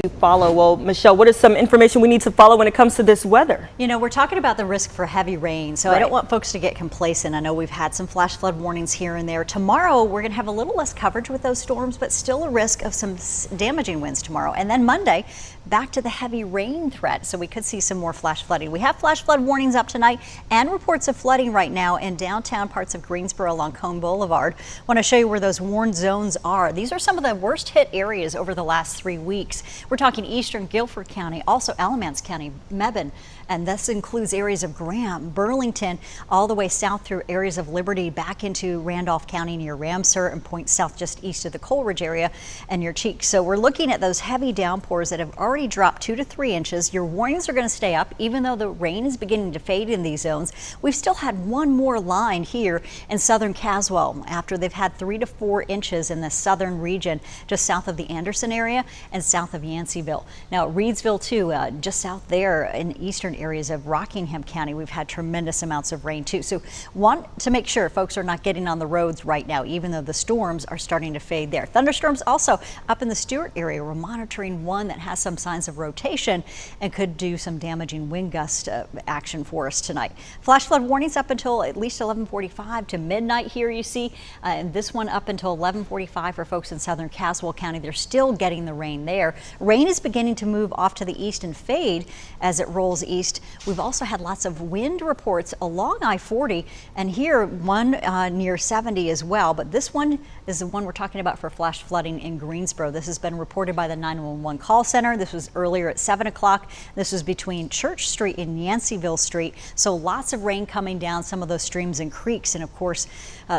follow. Well, Michelle, what is some information we need to follow when it comes to this weather? You know, we're talking about the risk for heavy rain, so I don't want folks to get complacent. I know we've had some flash flood warnings here and there. Tomorrow, we're going to have a little less coverage with those storms, but still a risk of some damaging winds tomorrow. And then Monday, back to the heavy rain threat, so we could see some more flash flooding. We have flash flood warnings up tonight and reports of flooding right now in downtown parts of Greensboro along Cone Boulevard. I want to show you where those warned zones are. These are some of the worst hit areas over the last 3 weeks. We're talking eastern Guilford County, also Alamance County, Mebane, and this includes areas of Graham, Burlington, all the way south through areas of Liberty back into Randolph County near Ramseur and points south just east of the Coleridge area and your Cheeks. So we're looking at those heavy downpours that have already dropped 2 to 3 inches. Your warnings are going to stay up even though the rain is beginning to fade in these zones. We've still had one more line here in southern Caswell after they've had 3 to 4 inches in the southern region just south of the Anderson area and south of Yanceyville. Now Reedsville too, just south there in eastern areas of Rockingham County, we've had tremendous amounts of rain too. So want to make sure folks are not getting on the roads right now, even though the storms are starting to fade there. Thunderstorms also up in the Stewart area. We're monitoring one that has some signs of rotation and could do some damaging wind gust action for us tonight. Flash flood warnings up until at least 11:45 to midnight here you see, and this one up until 11:45 for folks in southern Caswell County. They're still getting the rain there. Rain is beginning to move off to the east and fade as it rolls east. We've also had lots of wind reports along I-40 and here one near 70 as well, but this one is the one we're talking about for flash flooding in Greensboro. This has been reported by the 911 call center. This was earlier at 7 o'clock. This was between Church Street and Yanceyville Street. So lots of rain coming down some of those streams and creeks, and of course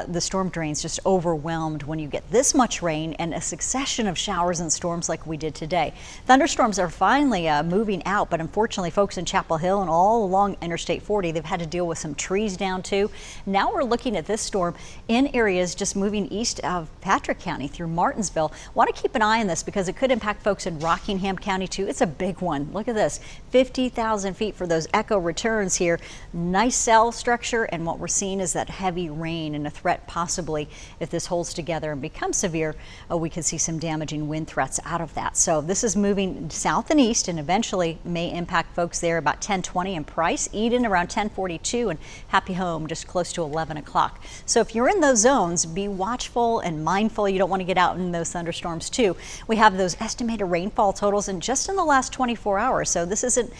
the storm drains just overwhelmed when you get this much rain and a succession of showers and storms like we did today. Thunderstorms are finally moving out, but unfortunately folks in Chapel Hill and all along Interstate 40, they've had to deal with some trees down too. Now we're looking at this storm in areas just moving east of Patrick County through Martinsville. Want to keep an eye on this because it could impact folks in Rockingham County too. It's a big one. Look at this, 50,000 feet for those echo returns here. Nice cell structure, and what we're seeing is that heavy rain and a threat possibly if this holds together and becomes severe, we could see some damaging wind threats out of that. So this is moving south and east and eventually may impact folks there about 10:20 in Price, Eden around 10:42, and Happy Home just close to 11 o'clock. So if you're in those zones, be watchful and mindful. You don't want to get out in those thunderstorms too. We have those estimated rainfall totals and just in the last 24 hours. So this isn't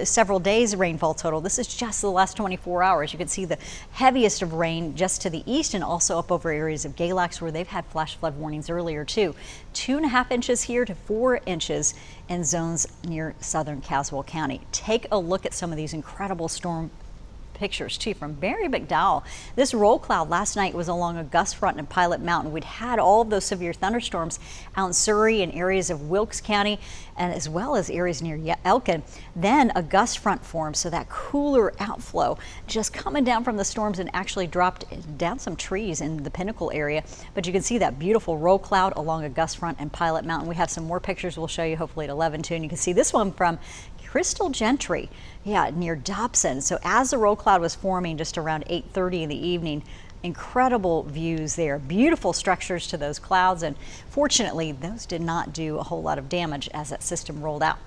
several days rainfall total. This is just the last 24 hours. You can see the heaviest of rain just to the east and also up over areas of Galax where they've had flash flood warnings earlier too. 2.5 inches here to 4 inches in zones near southern Caswell County. Take a look at some of these incredible storm pictures too from Barry McDowell. This roll cloud last night was along a gust front in Pilot Mountain. We'd had all of those severe thunderstorms out in Surrey and areas of Wilkes County and as well as areas near Elkin. Then a gust front formed, so that cooler outflow just coming down from the storms and actually dropped down some trees in the Pinnacle area. But you can see that beautiful roll cloud along a gust front in Pilot Mountain. We have some more pictures we'll show you hopefully at 11 too, and you can see this one from Crystal Gentry, near Dobson. So as the roll cloud was forming just around 8:30 in the evening, incredible views there, beautiful structures to those clouds, and fortunately those did not do a whole lot of damage as that system rolled out.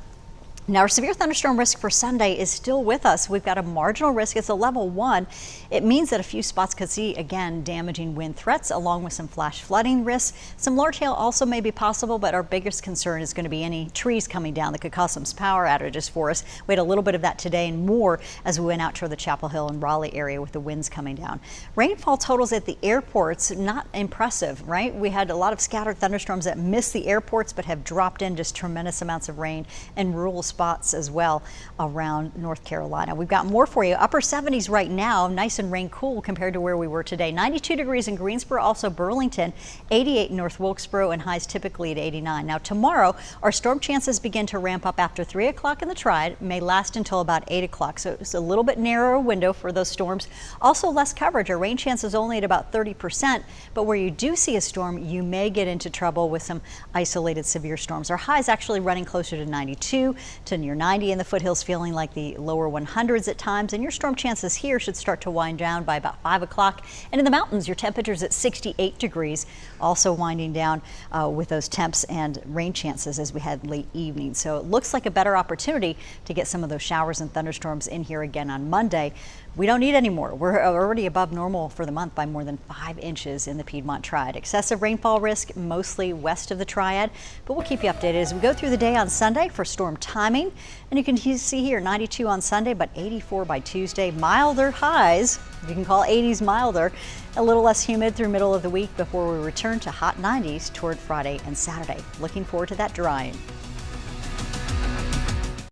Now our severe thunderstorm risk for Sunday is still with us. We've got a marginal risk. It's a level 1. It means that a few spots could see, again, damaging wind threats along with some flash flooding risks. Some large hail also may be possible, but our biggest concern is going to be any trees coming down that could cause some power outages for us. We had a little bit of that today and more as we went out toward the Chapel Hill and Raleigh area with the winds coming down. Rainfall totals at the airports, not impressive, right? We had a lot of scattered thunderstorms that missed the airports but have dropped in just tremendous amounts of rain and rural spots as well around North Carolina. We've got more for you. Upper 70s right now, nice and rain cool compared to where we were today. 92 degrees in Greensboro, also Burlington, 88 in North Wilkesboro, and highs typically at 89. Now tomorrow, our storm chances begin to ramp up after 3 o'clock in the Triad, may last until about 8 o'clock. So it's a little bit narrower window for those storms. Also less coverage. Our rain chances only at about 30%, but where you do see a storm, you may get into trouble with some isolated severe storms. Our highs actually running closer to 92. to near 90 in the foothills, feeling like the lower 100s at times. And your storm chances here should start to wind down by about 5 o'clock. And in the mountains, your temperatures at 68 degrees, also winding down with those temps and rain chances as we head late evening. So it looks like a better opportunity to get some of those showers and thunderstorms in here again on Monday. We don't need any more. We're already above normal for the month by more than 5 inches in the Piedmont Triad. Excessive rainfall risk mostly west of the Triad, but we'll keep you updated as we go through the day on Sunday for storm timing. And you can see here 92 on Sunday, but 84 by Tuesday. Milder highs, you can call 80s milder. A little less humid through middle of the week before we return to hot 90s toward Friday and Saturday. Looking forward to that drying.